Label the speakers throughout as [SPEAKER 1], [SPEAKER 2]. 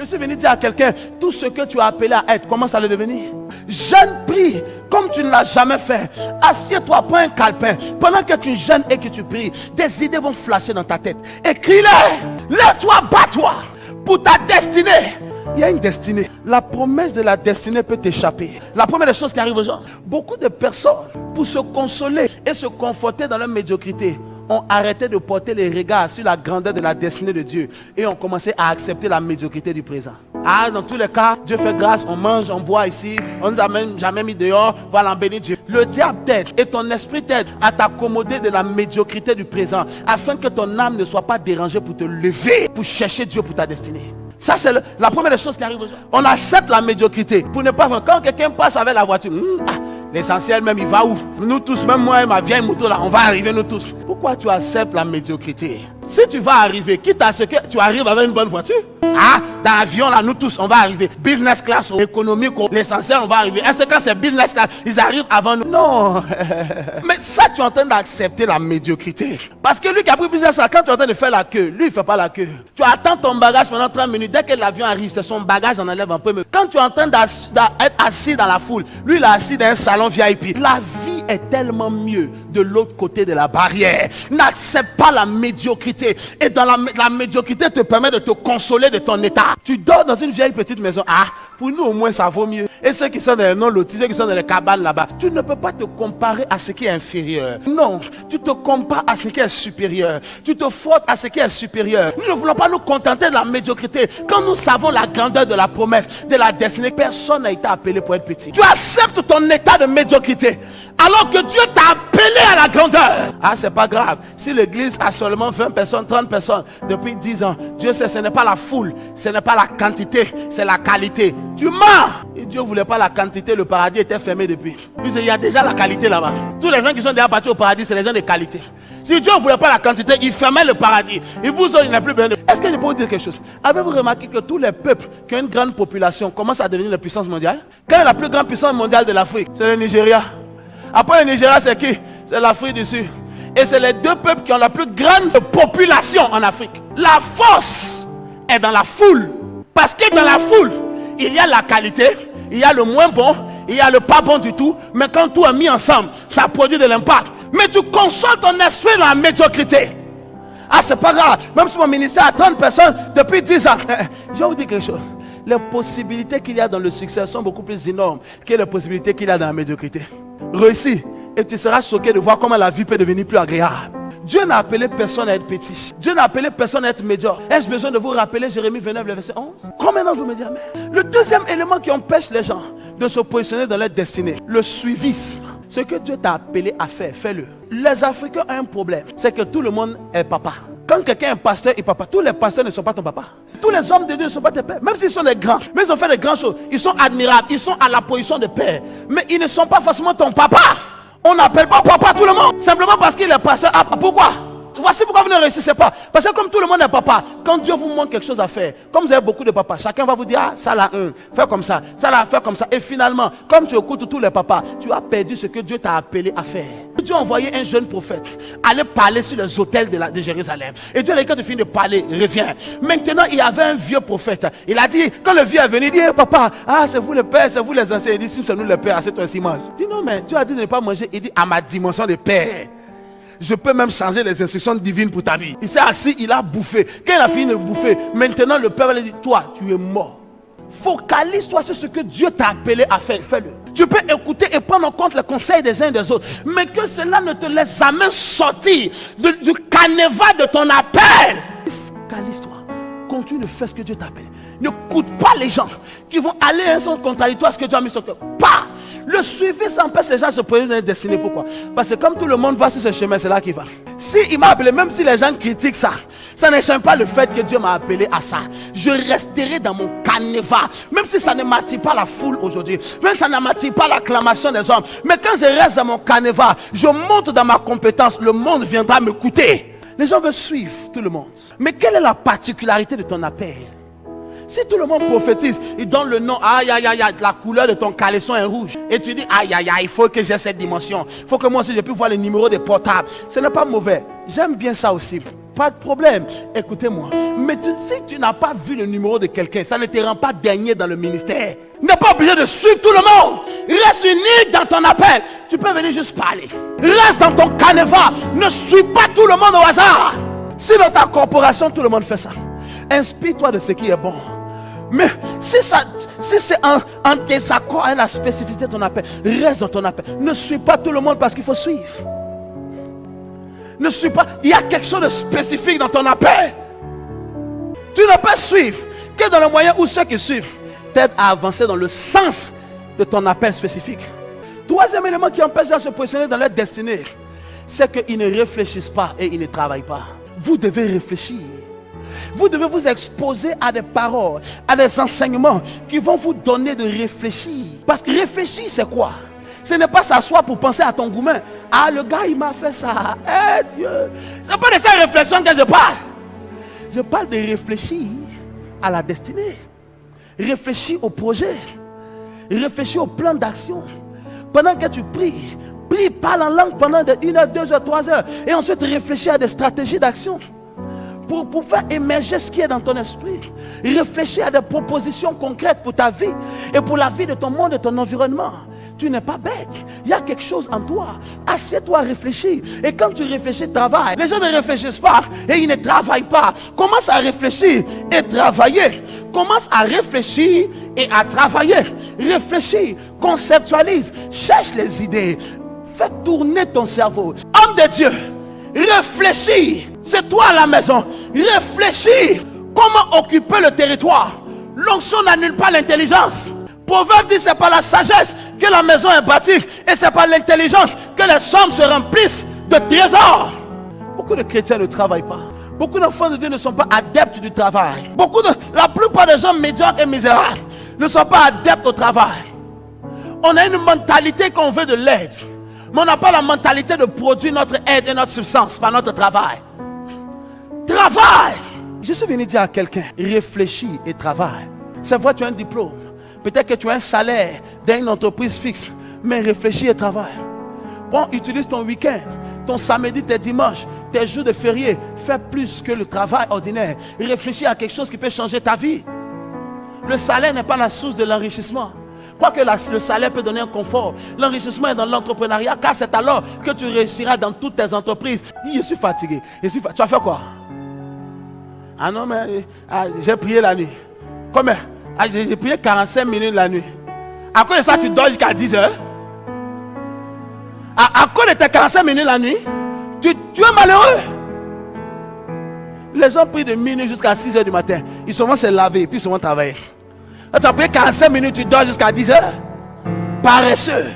[SPEAKER 1] Je suis venu dire à quelqu'un, tout ce que tu as appelé à être, commence à le devenir. Jeûne, prie, comme tu ne l'as jamais fait. Assieds-toi, prends un calepin. Pendant que tu jeûnes et que tu pries, des idées vont flasher dans ta tête. Écris-les. Lève-toi, bats-toi pour ta destinée. Il y a une destinée. La promesse de la destinée peut t'échapper. La première des choses qui arrive aux gens, beaucoup de personnes, pour se consoler et se conforter dans leur médiocrité, ont arrêté de porter les regards sur la grandeur de la destinée de Dieu et ont commencé à accepter la médiocrité du présent. Ah, dans tous les cas, Dieu fait grâce, on mange, on boit ici, on ne nous a même jamais mis dehors, voilà, en béni Dieu. Le diable t'aide et ton esprit t'aide à t'accommoder de la médiocrité du présent afin que ton âme ne soit pas dérangée pour te lever, pour chercher Dieu pour ta destinée. Ça, c'est la première des choses qui arrive aux gens. On accepte la médiocrité pour ne pas voir. Quand quelqu'un passe avec la voiture, l'essentiel même, il va où? Nous tous, même moi et ma vieille moto là, on va arriver nous tous. Pourquoi tu acceptes la médiocrité? Si tu vas arriver, quitte à ce que tu arrives avec une bonne voiture, dans l'avion là, nous tous, on va arriver. Business class ou économique, l'essentiel, on va arriver. Est-ce que quand c'est business class, ils arrivent avant nous? Non. Mais ça, tu es en train d'accepter la médiocrité. Parce que lui qui a pris business class, quand tu es en train de faire la queue, lui, il ne fait pas la queue. Tu attends ton bagage pendant 30 minutes. Dès que l'avion arrive, c'est son bagage, on enlève un peu. Mais quand tu es en train d'être assis dans la foule, lui, il est assis dans un salon VIP. La vie est tellement mieux de l'autre côté de la barrière. N'accepte pas la médiocrité. Et dans la médiocrité te permet de te consoler de ton état. Tu dors dans une vieille petite maison. Pour nous au moins ça vaut mieux. Et ceux qui sont dans les non-lotis, ceux qui sont dans les cabanes là-bas, tu ne peux pas te comparer à ce qui est inférieur. Non, tu te compares à ce qui est supérieur. Tu te frottes à ce qui est supérieur. Nous ne voulons pas nous contenter de la médiocrité. Quand nous savons la grandeur de la promesse, de la destinée, personne n'a été appelé pour être petit. Tu acceptes ton état de médiocrité alors que Dieu t'a appelé à la grandeur. C'est pas grave. Si l'église a seulement 20 personnes, 30 personnes depuis 10 ans, Dieu sait, ce n'est pas la foule, ce n'est pas la quantité, c'est la qualité. Tu mens. Et Dieu ne voulait pas la quantité, le paradis était fermé depuis. Puis il y a déjà la qualité là-bas. Tous les gens qui sont déjà partis au paradis, c'est les gens de qualité. Si Dieu ne voulait pas la quantité, il fermait le paradis. Il vous il n'a plus besoin de... Est-ce que je peux vous dire quelque chose? Avez-vous remarqué que tous les peuples qui ont une grande population commencent à devenir la puissance mondiale? Quelle est la plus grande puissance mondiale de l'Afrique? C'est le Nigeria. Après le Nigeria, c'est qui? C'est l'Afrique du Sud. Et c'est les deux peuples qui ont la plus grande population en Afrique. La force est dans la foule. Parce que dans la foule, il y a la qualité, il y a le moins bon, il y a le pas bon du tout. Mais quand tout est mis ensemble, ça produit de l'impact. Mais tu consoles ton esprit dans la médiocrité. C'est pas grave. Même si mon ministère a 30 personnes depuis 10 ans. Je vais vous dire quelque chose. Les possibilités qu'il y a dans le succès sont beaucoup plus énormes que les possibilités qu'il y a dans la médiocrité. Réussis. Et tu seras choqué de voir comment la vie peut devenir plus agréable. Dieu n'a appelé personne à être petit. Dieu n'a appelé personne à être médiocre. Est-ce besoin de vous rappeler Jérémie 29, le verset 11? Combien d'entre vous me direz, le deuxième élément qui empêche les gens de se positionner dans leur destinée, le suivisme. Ce que Dieu t'a appelé à faire, fais-le. Les Africains ont un problème, c'est que tout le monde est papa. Quand quelqu'un est pasteur et papa, tous les pasteurs ne sont pas ton papa. Tous les hommes de Dieu ne sont pas tes pères. Même s'ils sont des grands, mais ils ont fait des grandes choses. Ils sont admirables, ils sont à la position de père. Mais ils ne sont pas forcément ton papa. On n'appelle pas papa tout le monde. Simplement parce qu'il est pasteur. Pourquoi? Voici pourquoi vous ne réussissez pas. Parce que comme tout le monde est papa, quand Dieu vous montre quelque chose à faire, comme vous avez beaucoup de papas, chacun va vous dire, ça là, fais comme ça, ça là, fais comme ça. Et finalement, comme tu écoutes tous les papas, tu as perdu ce que Dieu t'a appelé à faire. Dieu a envoyé un jeune prophète aller parler sur les autels de Jérusalem. Et Dieu a dit, quand tu finis de parler, reviens. Maintenant, il y avait un vieux prophète. Il a dit, quand le vieux est venu, il dit, papa, c'est vous le père, c'est vous les anciens. Il dit, si c'est nous le père, assieds-toi ainsi, mange. Il dit, non, mais Dieu a dit de ne pas manger. Il dit, à ma dimension de père, je peux même changer les instructions divines pour ta vie. Il s'est assis, il a bouffé. Quand il a fini de bouffer, maintenant le père lui dit, toi, tu es mort. Focalise-toi sur ce que Dieu t'a appelé à faire. Fais-le. Tu peux écouter et prendre en compte les conseils des uns et des autres. Mais que cela ne te laisse jamais sortir du canevas de ton appel. Focalise-toi. Continue de faire ce que Dieu t'a appelé. Ne coûte pas les gens qui vont aller à un sens contradictoire à ce que Dieu a mis sur cœur. Pas. Le suivi s'empêche les gens de se poser dans les destinées. Pourquoi? Parce que comme tout le monde va sur ce chemin, c'est là qu'il va. Si il m'a appelé, même si les gens critiquent ça, ça n'échappe pas le fait que Dieu m'a appelé à ça. Je resterai dans mon canevas. Même si ça ne m'attire pas la foule aujourd'hui. Même si ça ne m'attire pas l'acclamation des hommes. Mais quand je reste dans mon canevas, je monte dans ma compétence. Le monde viendra m'écouter. Les gens veulent suivre tout le monde. Mais quelle est la particularité de ton appel? Si tout le monde prophétise, il donne le nom, la couleur de ton caleçon est rouge. Et tu dis, il faut que j'ai cette dimension. Il faut que moi aussi je puisse voir les numéros des portables. Ce n'est pas mauvais. J'aime bien ça aussi. Pas de problème. Écoutez-moi. Mais si tu n'as pas vu le numéro de quelqu'un, ça ne te rend pas dernier dans le ministère. N'es pas obligé de suivre tout le monde. Reste unique dans ton appel. Tu peux venir juste parler. Reste dans ton canevas. Ne suis pas tout le monde au hasard. Si dans ta corporation, tout le monde fait ça, inspire-toi de ce qui est bon. Mais si c'est en désaccord avec la spécificité de ton appel, reste dans ton appel. Ne suis pas tout le monde parce qu'il faut suivre. Ne suis pas. Il y a quelque chose de spécifique dans ton appel. Tu ne peux suivre que dans le moyen où ceux qui suivent t'aident à avancer dans le sens de ton appel spécifique. Troisième élément qui empêche de se positionner dans leur destinée, c'est qu'ils ne réfléchissent pas et ils ne travaillent pas. Vous devez réfléchir. Vous devez vous exposer à des paroles, à des enseignements qui vont vous donner de réfléchir. Parce que réfléchir, c'est quoi? Ce n'est pas s'asseoir pour penser à ton gourmet. Ah, le gars, il m'a fait ça. Eh Dieu. Ce n'est pas de cette réflexion que je parle. Je parle de réfléchir à la destinée. Réfléchir au projet. Réfléchir au plan d'action. Pendant que tu pries, parle en langue pendant 1 heure, 2 heures, 3 heures. Et ensuite réfléchir à des stratégies d'action. Pour faire émerger ce qui est dans ton esprit. Réfléchir à des propositions concrètes pour ta vie. Et pour la vie de ton monde et ton environnement. Tu n'es pas bête. Il y a quelque chose en toi. Assieds-toi à réfléchir. Et quand tu réfléchis, travaille. Les gens ne réfléchissent pas et ils ne travaillent pas. Commence à réfléchir et travailler. Commence à réfléchir et à travailler. Réfléchis, conceptualise, cherche les idées. Fais tourner ton cerveau. Homme de Dieu, réfléchis. C'est toi à la maison. Réfléchis. Comment occuper le territoire? L'onction n'annule pas l'intelligence. Proverbe dit c'est par la sagesse que la maison est bâtie et c'est par l'intelligence que les chambres se remplissent de trésors. Beaucoup de chrétiens ne travaillent pas. Beaucoup d'enfants de Dieu ne sont pas adeptes du travail. La plupart des gens médiocres et misérables ne sont pas adeptes au travail. On a une mentalité qu'on veut de l'aide, mais on n'a pas la mentalité de produire notre aide et notre substance par notre travail. Travail! Je suis venu dire à quelqu'un, réfléchis et travaille. C'est vrai, tu as un diplôme. Peut-être que tu as un salaire dans une entreprise fixe, mais réfléchis et travaille. Bon, utilise ton week-end, ton samedi, tes dimanches, tes jours de férié. Fais plus que le travail ordinaire. Réfléchis à quelque chose qui peut changer ta vie. Le salaire n'est pas la source de l'enrichissement. Quoique le salaire peut donner un confort, l'enrichissement est dans l'entrepreneuriat, car c'est alors que tu réussiras dans toutes tes entreprises. Dis, je suis fatigué. Tu as fait quoi? Ah non, mais j'ai prié la nuit. Combien? J'ai prié 45 minutes la nuit. À cause de ça, tu dors jusqu'à 10 heures. À cause de tes 45 minutes la nuit, tu es malheureux. Les gens prient de minuit jusqu'à 6 heures du matin. Ils souvent se laver, puis ils souvent travailler. Tu as prié 45 minutes, tu dors jusqu'à 10 heures. Paresseux.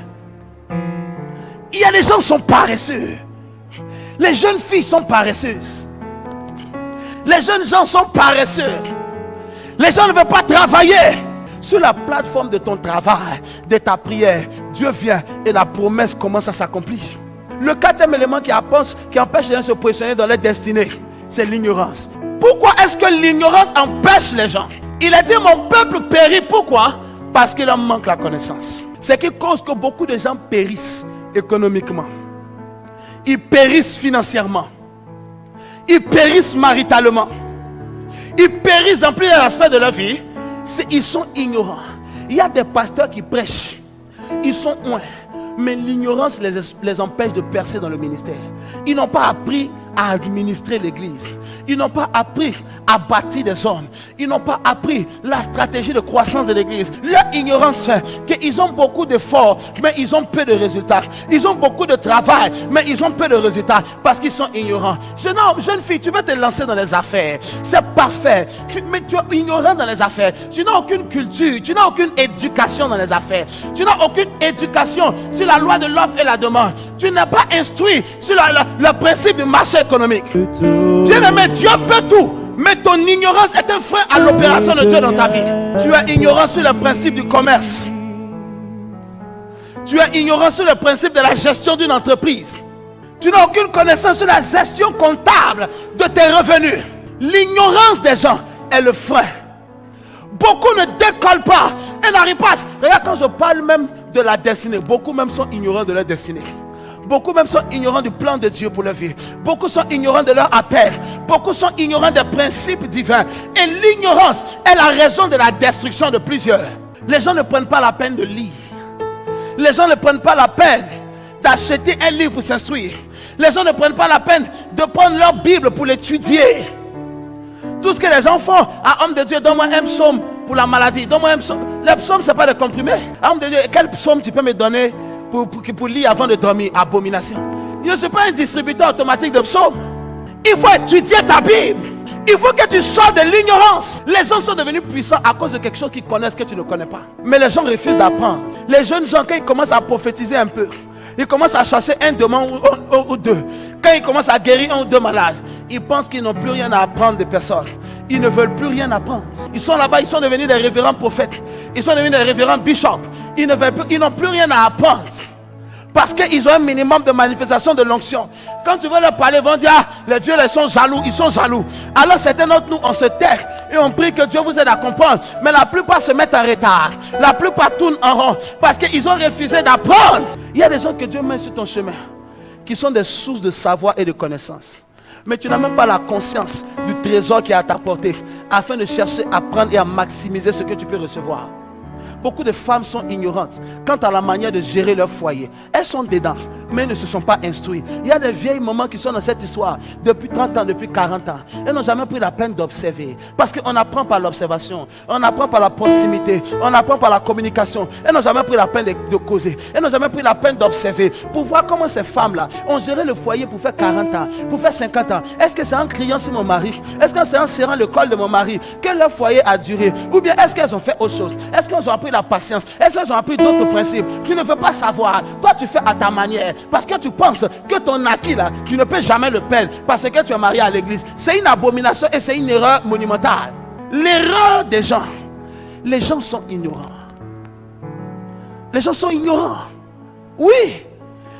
[SPEAKER 1] Il y a des gens qui sont paresseux. Les jeunes filles sont paresseuses. Les jeunes gens sont paresseux. Les gens ne veulent pas travailler. Sur la plateforme de ton travail, de ta prière, Dieu vient et la promesse commence à s'accomplir. Le quatrième élément qui empêche les gens de se positionner dans leur destinée, c'est l'ignorance. Pourquoi est-ce que l'ignorance empêche les gens? Il a dit mon peuple périt. Pourquoi? Parce qu'il en manque la connaissance. C'est qui cause que beaucoup de gens périssent économiquement. Ils périssent financièrement. Ils périssent maritalement. Ils périssent dans plusieurs aspects de leur vie. Ils sont ignorants. Il y a des pasteurs qui prêchent. Ils sont loin. Mais l'ignorance les empêche de percer dans le ministère. Ils n'ont pas appris à administrer l'église. Ils n'ont pas appris à bâtir des zones. Ils n'ont pas appris la stratégie de croissance de l'église. Leur ignorance fait qu'ils ont beaucoup d'efforts, mais ils ont peu de résultats. Ils ont beaucoup de travail, mais ils ont peu de résultats parce qu'ils sont ignorants. Jeune fille, tu veux te lancer dans les affaires. C'est parfait. Mais tu es ignorant dans les affaires. Tu n'as aucune culture. Tu n'as aucune éducation dans les affaires. Tu n'as aucune éducation sur la loi de l'offre et la demande. Tu n'es pas instruit sur le principe du marché économique. Bien-aimé, Dieu peut tout, mais ton ignorance est un frein à l'opération de Dieu dans ta vie. Tu es ignorant sur le principe du commerce. Tu es ignorant sur le principe de la gestion d'une entreprise. Tu n'as aucune connaissance sur la gestion comptable de tes revenus. L'ignorance des gens est le frein. Beaucoup ne décollent pas et n'arrivent pas. Regarde, quand je parle même de la destinée, beaucoup même sont ignorants de leur destinée. Beaucoup même sont ignorants du plan de Dieu pour leur vie. Beaucoup sont ignorants de leur appel. Beaucoup sont ignorants des principes divins. Et l'ignorance est la raison de la destruction de plusieurs. Les gens ne prennent pas la peine de lire. Les gens ne prennent pas la peine d'acheter un livre pour s'instruire. Les gens ne prennent pas la peine de prendre leur Bible pour l'étudier. Tout ce que les gens font, homme de Dieu, donne-moi un psaume pour la maladie. Donne-moi un psaume. Les psaumes, ce n'est pas des comprimés. Homme de Dieu, quel psaume tu peux me donner pour lire avant de dormir? Abomination. Je ne suis pas un distributeur automatique de psaumes. Il faut étudier ta Bible. Il faut que tu sortes de l'ignorance. Les gens sont devenus puissants à cause de quelque chose qu'ils connaissent que tu ne connais pas. Mais les gens refusent d'apprendre. Les jeunes gens, quand ils commencent à prophétiser un peu, ils commencent à chasser un démon ou deux. Quand ils commencent à guérir un ou deux malades, ils pensent qu'ils n'ont plus rien à apprendre des personnes. Ils ne veulent plus rien apprendre. Ils sont là-bas, ils sont devenus des révérends prophètes. Ils sont devenus des révérends bishops. Ils n'ont plus rien à apprendre. Parce qu'ils ont un minimum de manifestation de l'onction. Quand tu veux leur parler, ils vont dire, les vieux, ils sont jaloux, ils sont jaloux. Alors certains d'entre nous, on se tait et on prie que Dieu vous aide à comprendre. Mais la plupart se mettent en retard. La plupart tournent en rond parce qu'ils ont refusé d'apprendre. Il y a des gens que Dieu met sur ton chemin qui sont des sources de savoir et de connaissance. Mais tu n'as même pas la conscience du trésor qui est à ta portée afin de chercher à prendre et à maximiser ce que tu peux recevoir. Beaucoup de femmes sont ignorantes quant à la manière de gérer leur foyer. Elles sont dedans, mais elles ne se sont pas instruites. Il y a des vieilles mamans qui sont dans cette histoire depuis 30 ans, depuis 40 ans. Elles n'ont jamais pris la peine d'observer. Parce qu'on apprend par l'observation, on apprend par la proximité, on apprend par la communication. Elles n'ont jamais pris la peine de causer. Elles n'ont jamais pris la peine d'observer pour voir comment ces femmes-là ont géré le foyer pour faire 40 ans, pour faire 50 ans. Est-ce que c'est en criant sur mon mari? Est-ce que c'est en serrant le col de mon mari que leur foyer a duré? Ou bien est-ce qu'elles ont fait autre chose? Est-ce qu'elles ont appris la patience? Est-ce qu'elles ont appris d'autres principes? Tu ne veux pas savoir. Toi, tu fais à ta manière. Parce que tu penses que ton acquis là, tu ne peux jamais le perdre. Parce que tu es marié à l'église. C'est une abomination et c'est une erreur monumentale. L'erreur des gens. Les gens sont ignorants. Les gens sont ignorants. Oui.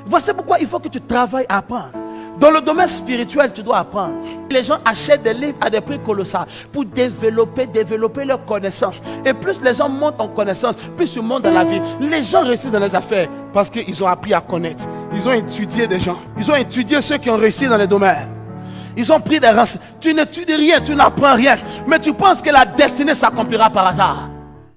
[SPEAKER 1] Voici pourquoi il faut que tu travailles à apprendre. Dans le domaine spirituel, tu dois apprendre. Les gens achètent des livres à des prix colossaux pour développer leurs connaissances. Et plus les gens montent en connaissance, plus ils montent dans la vie. Les gens réussissent dans les affaires parce qu'ils ont appris à connaître. Ils ont étudié des gens. Ils ont étudié ceux qui ont réussi dans les domaines. Ils ont pris des renseignements. Tu n'étudies rien, tu n'apprends rien. Mais tu penses que la destinée s'accomplira par hasard.